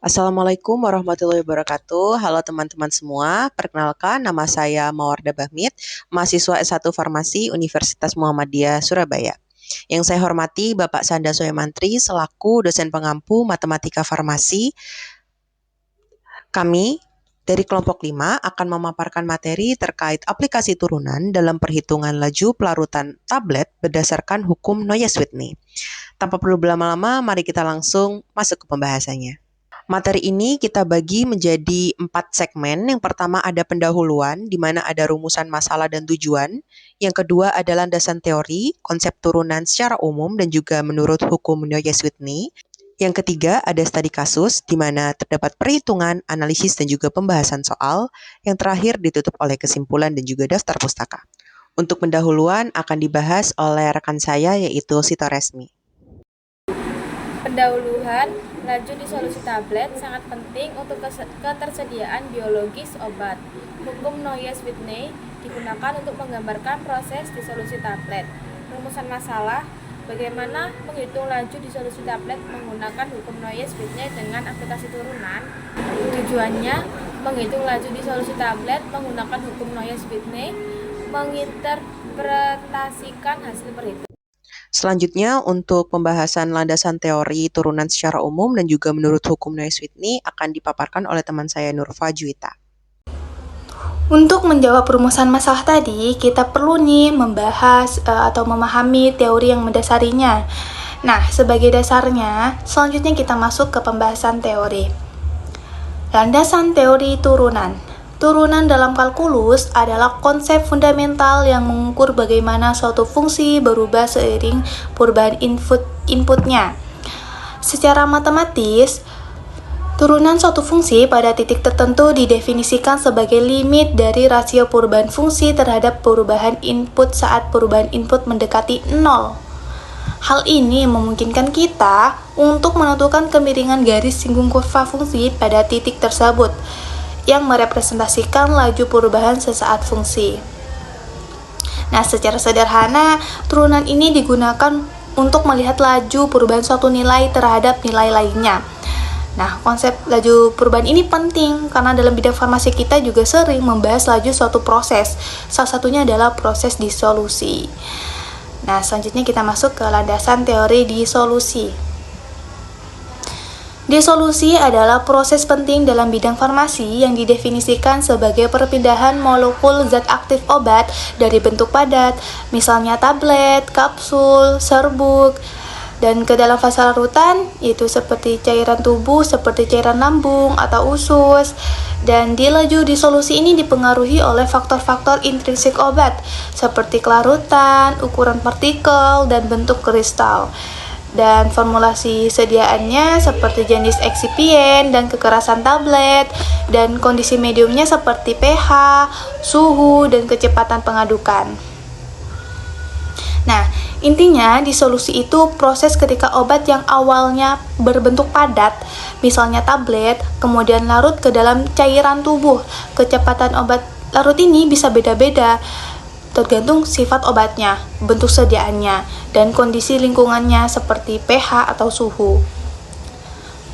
Assalamualaikum warahmatullahi wabarakatuh. Halo teman-teman semua, perkenalkan nama saya Mawarda Bahmid, mahasiswa S1 Farmasi Universitas Muhammadiyah Surabaya. Yang saya hormati Bapak Sanda Soemantri selaku dosen pengampu Matematika Farmasi. Kami dari kelompok 5 akan memaparkan materi terkait aplikasi turunan dalam perhitungan laju pelarutan tablet berdasarkan hukum Noyes-Whitney. Tanpa perlu berlama-lama, mari kita langsung masuk ke pembahasannya. Materi ini kita bagi menjadi 4 segmen. Yang pertama ada pendahuluan, di mana ada rumusan masalah dan tujuan. Yang kedua ada landasan teori, konsep turunan secara umum dan juga menurut hukum Noyes-Whitney. Yang ketiga ada studi kasus, di mana terdapat perhitungan, analisis, dan juga pembahasan soal. Yang terakhir ditutup oleh kesimpulan dan juga daftar pustaka. Untuk pendahuluan akan dibahas oleh rekan saya yaitu Sito Resmi. Pendahuluan laju disolusi tablet sangat penting untuk ketersediaan biologis obat. Hukum Noyes-Whitney digunakan untuk menggambarkan proses disolusi tablet. Rumusan masalah: bagaimana menghitung laju disolusi tablet menggunakan hukum Noyes-Whitney dengan aplikasi turunan. Tujuannya menghitung laju disolusi tablet menggunakan hukum Noyes-Whitney, menginterpretasikan hasil perhitungan. Selanjutnya, untuk pembahasan landasan teori turunan secara umum dan juga menurut hukum Noyes-Whitney akan dipaparkan oleh teman saya Nurfa Juwita. Untuk menjawab rumusan masalah tadi, kita perlu membahas atau memahami teori yang mendasarinya. Nah, sebagai dasarnya, selanjutnya kita masuk ke pembahasan teori. Landasan teori turunan. Turunan dalam kalkulus adalah konsep fundamental yang mengukur bagaimana suatu fungsi berubah seiring perubahan inputnya. Secara matematis, turunan suatu fungsi pada titik tertentu didefinisikan sebagai limit dari rasio perubahan fungsi terhadap perubahan input saat perubahan input mendekati 0. Hal ini memungkinkan kita untuk menentukan kemiringan garis singgung kurva fungsi pada titik tersebut yang merepresentasikan laju perubahan sesaat fungsi. Nah, secara sederhana, turunan ini digunakan untuk melihat laju perubahan suatu nilai terhadap nilai lainnya. Nah, konsep laju perubahan ini penting karena dalam bidang farmasi kita juga sering membahas laju suatu proses. Salah satunya adalah proses disolusi. Nah, selanjutnya kita masuk ke landasan teori disolusi. Disolusi adalah proses penting dalam bidang farmasi yang didefinisikan sebagai perpindahan molekul zat aktif obat dari bentuk padat, misalnya tablet, kapsul, serbuk, dan ke dalam fase larutan, yaitu seperti cairan tubuh, seperti cairan lambung atau usus. Dan di laju disolusi ini dipengaruhi oleh faktor-faktor intrinsik obat, seperti kelarutan, ukuran partikel, dan bentuk kristal. Dan formulasi sediaannya seperti jenis eksipien dan kekerasan tablet, dan kondisi mediumnya seperti pH, suhu, dan kecepatan pengadukan. Nah, intinya disolusi itu proses ketika obat yang awalnya berbentuk padat, misalnya tablet, kemudian larut ke dalam cairan tubuh. Kecepatan obat larut ini bisa beda-beda tergantung sifat obatnya, bentuk sediaannya, dan kondisi lingkungannya seperti pH atau suhu.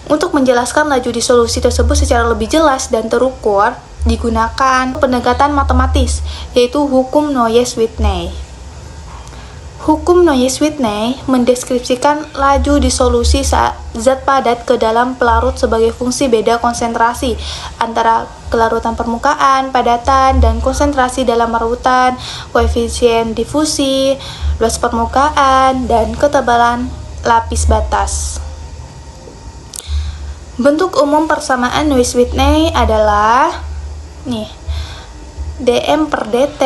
Untuk menjelaskan laju disolusi tersebut secara lebih jelas dan terukur, digunakan pendekatan matematis, yaitu hukum Noyes-Whitney. Hukum Noyes-Whitney mendeskripsikan laju disolusi saat zat padat ke dalam pelarut sebagai fungsi beda konsentrasi antara kelarutan permukaan, padatan, dan konsentrasi dalam larutan, koefisien difusi, luas permukaan, dan ketebalan lapis batas. Bentuk umum persamaan Noyes-Whitney adalah dm per dt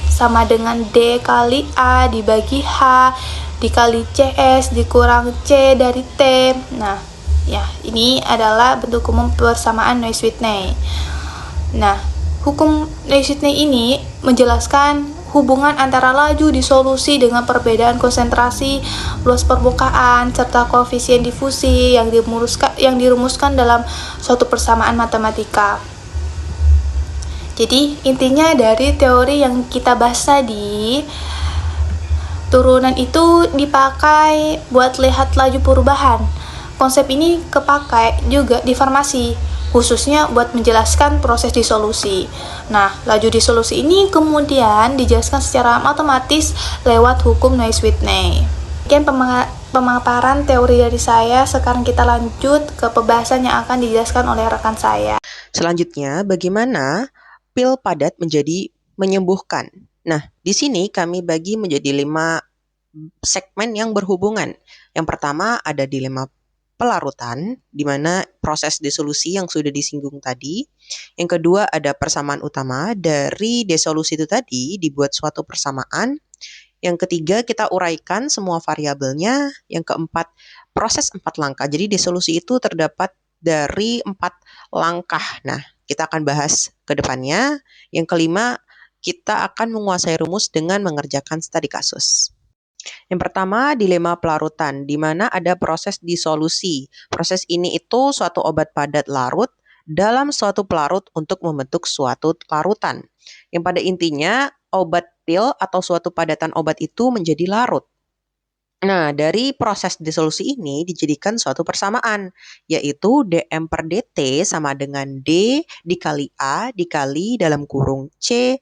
sama dengan D kali A dibagi H dikali CS dikurang C dari T. Nah, ya, ini adalah bentuk umum persamaan Noyes-Whitney. Nah, hukum Noyes-Whitney ini menjelaskan hubungan antara laju disolusi dengan perbedaan konsentrasi, luas permukaan, serta koefisien difusi yang dirumuskan dalam suatu persamaan matematika. Jadi, intinya dari teori yang kita bahas tadi, turunan itu dipakai buat lihat laju perubahan. Konsep ini kepakai juga di farmasi, khususnya buat menjelaskan proses disolusi. Nah, laju disolusi ini kemudian dijelaskan secara matematis lewat hukum Naismith-Whitney. Sekian pemaparan teori dari saya. Sekarang kita lanjut ke pembahasan yang akan dijelaskan oleh rekan saya. Selanjutnya, bagaimana pil padat menjadi menyembuhkan? Nah, di sini kami bagi menjadi 5 segmen yang berhubungan. Yang pertama ada dilema pelarutan, di mana proses disolusi yang sudah disinggung tadi. Yang kedua ada persamaan utama, dari disolusi itu tadi dibuat suatu persamaan. Yang ketiga kita uraikan semua variabelnya. Yang keempat proses 4 langkah. Jadi disolusi itu terdapat dari 4 langkah. Nah, kita akan bahas ke depannya. Yang kelima, kita akan menguasai rumus dengan mengerjakan studi kasus. Yang pertama, dilema pelarutan, di mana ada proses disolusi. Proses ini itu suatu obat padat larut dalam suatu pelarut untuk membentuk suatu larutan. Yang pada intinya, obat pil atau suatu padatan obat itu menjadi larut. Nah, dari proses disolusi ini dijadikan suatu persamaan, yaitu dm per dt sama dengan D dikali A dikali dalam kurung C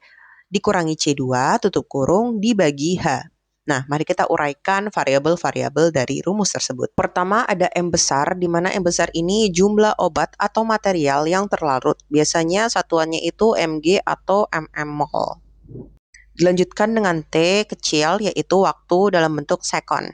dikurangi C2 tutup kurung dibagi H. Nah, mari kita uraikan variabel-variabel dari rumus tersebut. Pertama ada M besar, di mana M besar ini jumlah obat atau material yang terlarut. Biasanya satuannya itu mg atau mmol. Dilanjutkan dengan T kecil, yaitu waktu dalam bentuk sekon.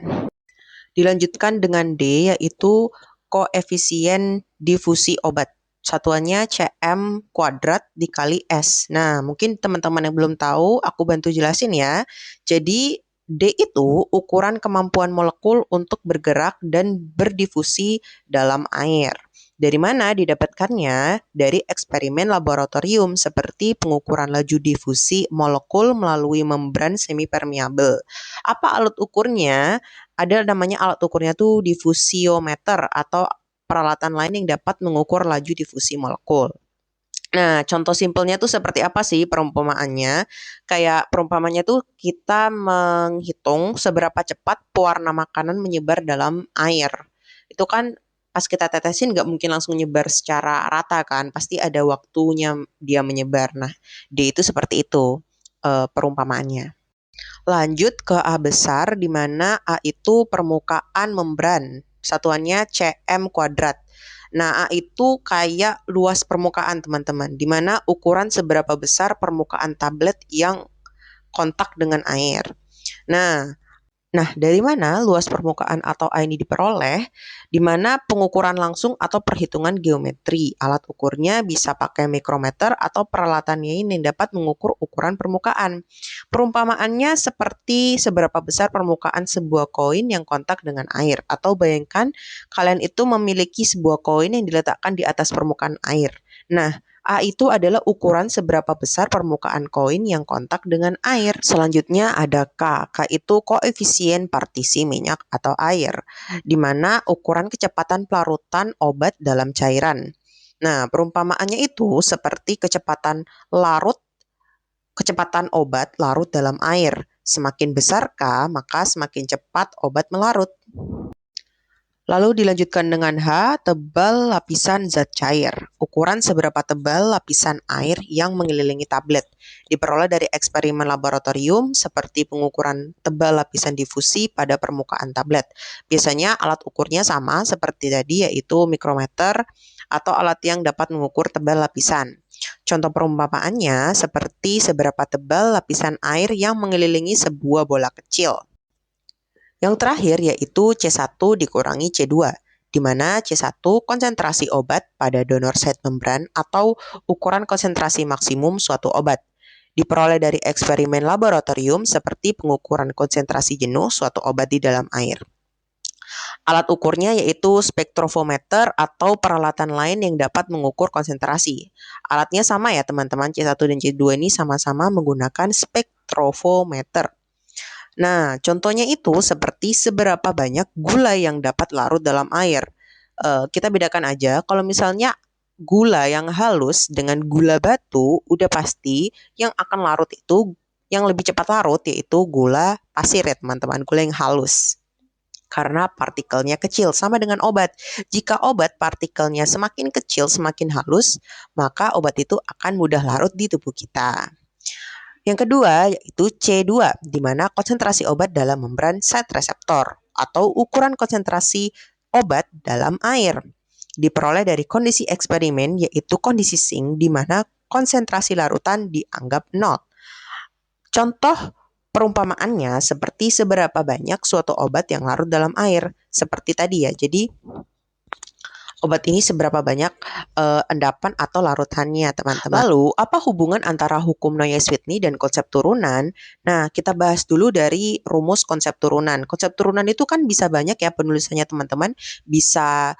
Dilanjutkan dengan D, yaitu koefisien difusi obat. Satuannya Cm kuadrat dikali S. Nah, mungkin teman-teman yang belum tahu, aku bantu jelasin ya. Jadi, D itu ukuran kemampuan molekul untuk bergerak dan berdifusi dalam air. Dari mana didapatkannya? Dari eksperimen laboratorium seperti pengukuran laju difusi molekul melalui membran semipermeabel. Apa alat ukurnya? Ada namanya alat ukurnya tuh difusiometer atau peralatan lain yang dapat mengukur laju difusi molekul. Nah, contoh simpelnya tuh seperti apa sih perumpamaannya? Kayak perumpamannya tuh kita menghitung seberapa cepat pewarna makanan menyebar dalam air. Itu kan pas kita tetesin nggak mungkin langsung nyebar secara rata kan, pasti ada waktunya dia menyebar. Nah, D itu seperti itu perumpamaannya. Lanjut ke A besar, di mana A itu permukaan membran. Satuannya cm kuadrat. Nah, A itu kayak luas permukaan teman-teman, di mana ukuran seberapa besar permukaan tablet yang kontak dengan air. Nah, dari mana luas permukaan atau A ini diperoleh? Di mana pengukuran langsung atau perhitungan geometri. Alat ukurnya bisa pakai mikrometer atau peralatan lain yang dapat mengukur ukuran permukaan. Perumpamaannya seperti seberapa besar permukaan sebuah koin yang kontak dengan air. Atau bayangkan kalian itu memiliki sebuah koin yang diletakkan di atas permukaan air. Nah, A itu adalah ukuran seberapa besar permukaan koin yang kontak dengan air. Selanjutnya ada K. K itu koefisien partisi minyak atau air, di mana ukuran kecepatan pelarutan obat dalam cairan. Nah, perumpamaannya itu seperti kecepatan obat larut dalam air. Semakin besar K, maka semakin cepat obat melarut. Lalu dilanjutkan dengan H, tebal lapisan zat cair. Ukuran seberapa tebal lapisan air yang mengelilingi tablet. Diperoleh dari eksperimen laboratorium seperti pengukuran tebal lapisan difusi pada permukaan tablet. Biasanya alat ukurnya sama seperti tadi, yaitu mikrometer atau alat yang dapat mengukur tebal lapisan. Contoh perumpamaannya seperti seberapa tebal lapisan air yang mengelilingi sebuah bola kecil. Yang terakhir yaitu C1 dikurangi C2, di mana C1 konsentrasi obat pada donor site membran atau ukuran konsentrasi maksimum suatu obat. Diperoleh dari eksperimen laboratorium seperti pengukuran konsentrasi jenuh suatu obat di dalam air. Alat ukurnya yaitu spektrofometer atau peralatan lain yang dapat mengukur konsentrasi. Alatnya sama ya teman-teman, C1 dan C2 ini sama-sama menggunakan spektrofometer. Nah, contohnya itu seperti seberapa banyak gula yang dapat larut dalam air. Kita bedakan aja, kalau misalnya gula yang halus dengan gula batu, udah pasti yang akan larut itu, yang lebih cepat larut yaitu gula pasir ya teman-teman, gula yang halus. karena partikelnya kecil, sama dengan obat. Jika obat partikelnya semakin kecil, semakin halus, maka obat itu akan mudah larut di tubuh kita. Yang kedua yaitu C2, di mana konsentrasi obat dalam membran site reseptor atau ukuran konsentrasi obat dalam air. Diperoleh dari kondisi eksperimen yaitu kondisi sink di mana konsentrasi larutan dianggap 0. Contoh perumpamaannya seperti seberapa banyak suatu obat yang larut dalam air. Seperti tadi ya, jadi obat ini seberapa banyak endapan atau larutannya, teman-teman. Lalu, apa hubungan antara hukum Noyes-Whitney dan konsep turunan? Nah, kita bahas dulu dari rumus konsep turunan. Konsep turunan itu kan bisa banyak ya penulisannya, teman-teman. Bisa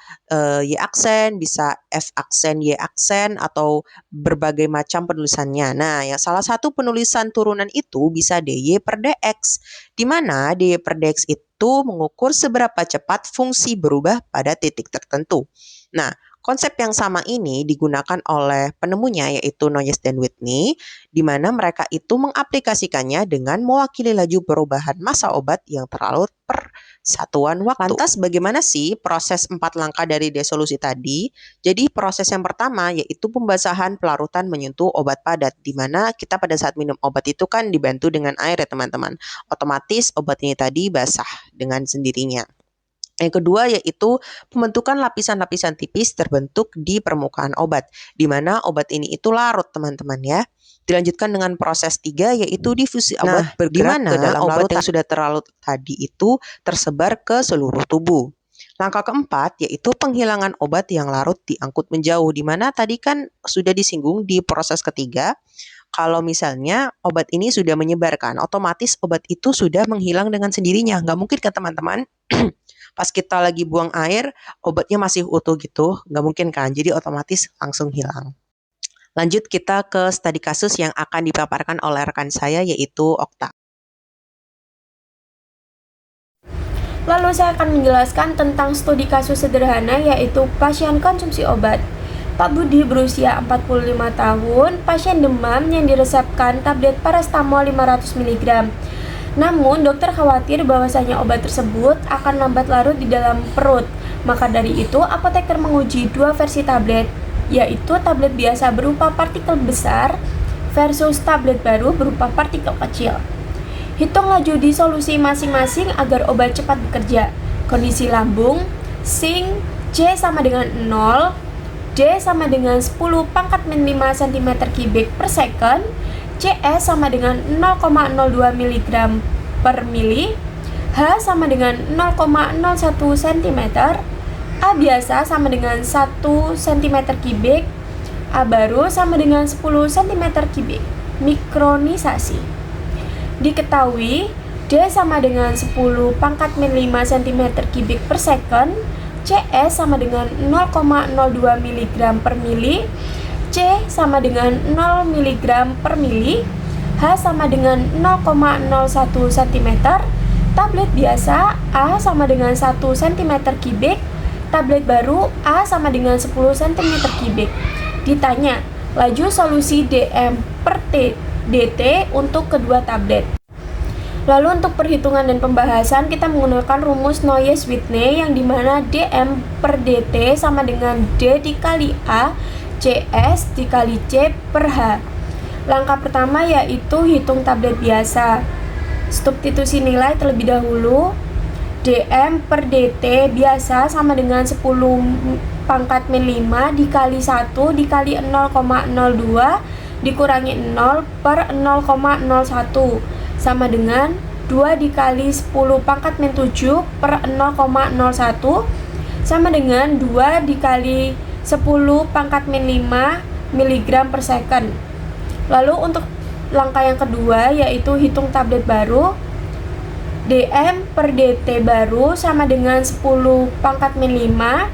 Y aksen, bisa F aksen, Y aksen, atau berbagai macam penulisannya. Nah, ya salah satu penulisan turunan itu bisa dy per dx, di mana dy per dx itu mengukur seberapa cepat fungsi berubah pada titik tertentu. Nah, konsep yang sama ini digunakan oleh penemunya yaitu Noyes dan Whitney, di mana mereka itu mengaplikasikannya dengan mewakili laju perubahan massa obat yang terlarut per satuan waktu. Lantas bagaimana sih proses 4 langkah dari desolusi tadi? Jadi proses yang pertama yaitu pembasahan pelarutan menyentuh obat padat, di mana kita pada saat minum obat itu kan dibantu dengan air ya teman-teman. Otomatis obat ini tadi basah dengan sendirinya. Yang kedua yaitu pembentukan lapisan-lapisan tipis terbentuk di permukaan obat, di mana obat ini itu larut teman-teman ya. Dilanjutkan dengan proses 3 yaitu difusi obat bergerak ke dalam obat yang sudah terlarut tadi itu tersebar ke seluruh tubuh. Langkah keempat yaitu penghilangan obat yang larut diangkut menjauh, di mana tadi kan sudah disinggung di proses ketiga. Kalau misalnya obat ini sudah menyebarkan, otomatis obat itu sudah menghilang dengan sendirinya. Nggak mungkin kan teman-teman? Pas kita lagi buang air, obatnya masih utuh gitu, nggak mungkin kan, jadi otomatis langsung hilang. Lanjut kita ke studi kasus yang akan dipaparkan oleh rekan saya yaitu Okta. Lalu saya akan menjelaskan tentang studi kasus sederhana yaitu pasien konsumsi obat. Pak Budi berusia 45 tahun, pasien demam yang diresepkan tablet paracetamol 500 mg. Namun, dokter khawatir bahwasanya obat tersebut akan lambat larut di dalam perut. Maka dari itu, apoteker menguji 2 versi tablet, yaitu tablet biasa berupa partikel besar versus tablet baru berupa partikel kecil. Hitung laju disolusi masing-masing agar obat cepat bekerja. Kondisi lambung, sink, C sama dengan 0, D sama dengan 10 pangkat min 5 cm3 per second, CS sama dengan 0,02 mg per mili, H sama dengan 0,01 cm, A biasa sama dengan 1 cm3, A baru sama dengan 10 cm3. Mikronisasi. Diketahui D sama dengan 10 pangkat min 5 cm3 per second, CS sama dengan 0,02 mg per mili, C sama dengan 0 mg per mili, H sama dengan 0,01 cm, tablet biasa A sama dengan 1 cm3, tablet baru A sama dengan 10 cm3. Ditanya, laju solusi dm per dt untuk kedua tablet. Lalu untuk perhitungan dan pembahasan kita menggunakan rumus Noyes-Whitney yang dimana dm per dt sama dengan d dikali A CS dikali C per H. Langkah pertama yaitu hitung tablet biasa. Substitusi nilai terlebih dahulu. dm per dt biasa sama dengan 10 pangkat min 5 dikali 1 dikali 0,02 dikurangi 0 per 0,01 sama dengan 2 dikali 10 pangkat min 7 per 0,01 sama dengan 2 dikali 10 pangkat min 5 mg per second. Lalu untuk langkah yang kedua yaitu hitung tablet baru. dm per dt baru sama dengan 10 pangkat min 5,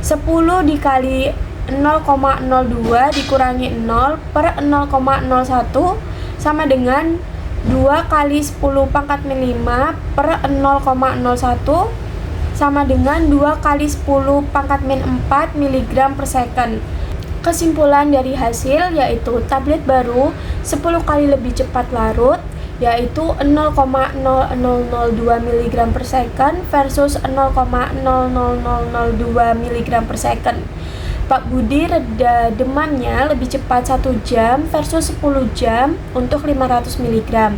10 dikali 0,02 dikurangi 0 per 0,01 sama dengan 2 kali 10 pangkat min 5 per 0,01 sama dengan 2 kali 10 pangkat min 4 mg per second. Kesimpulan dari hasil yaitu tablet baru 10 kali lebih cepat larut yaitu 0,0002 mg per second versus 0,00002 mg per second. Pak Budi reda demamnya lebih cepat 1 jam versus 10 jam untuk 500 mg.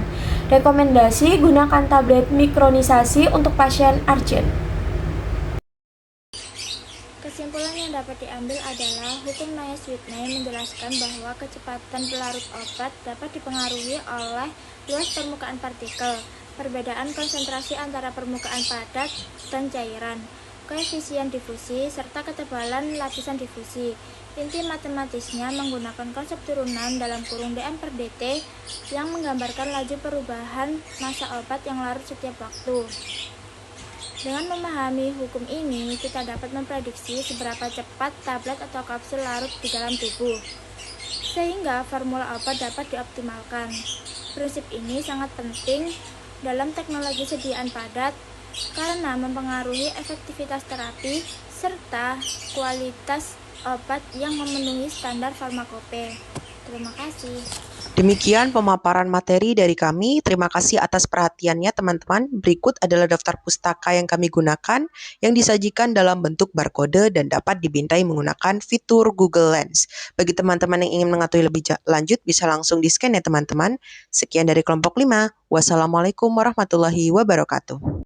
Rekomendasi gunakan tablet mikronisasi untuk pasien urgent. Kesimpulan yang dapat diambil adalah hukum Noyes-Whitney menjelaskan bahwa kecepatan pelarut obat dapat dipengaruhi oleh luas permukaan partikel, perbedaan konsentrasi antara permukaan padat dan cairan, koefisien difusi, serta ketebalan lapisan difusi. Inti matematisnya menggunakan konsep turunan dalam kurung dm per dt yang menggambarkan laju perubahan massa obat yang larut setiap waktu. Dengan memahami hukum ini, kita dapat memprediksi seberapa cepat tablet atau kapsul larut di dalam tubuh, sehingga formula obat dapat dioptimalkan. Prinsip ini sangat penting dalam teknologi sediaan padat karena mempengaruhi efektivitas terapi serta kualitas obat yang memenuhi standar farmakope. Terima kasih. Demikian pemaparan materi dari kami. Terima kasih atas perhatiannya teman-teman. Berikut adalah daftar pustaka yang kami gunakan yang disajikan dalam bentuk barcode dan dapat dibintai menggunakan fitur Google Lens. Bagi teman-teman yang ingin mengetahui lebih lanjut bisa langsung di-scan ya teman-teman. Sekian dari kelompok 5. Wassalamualaikum warahmatullahi wabarakatuh.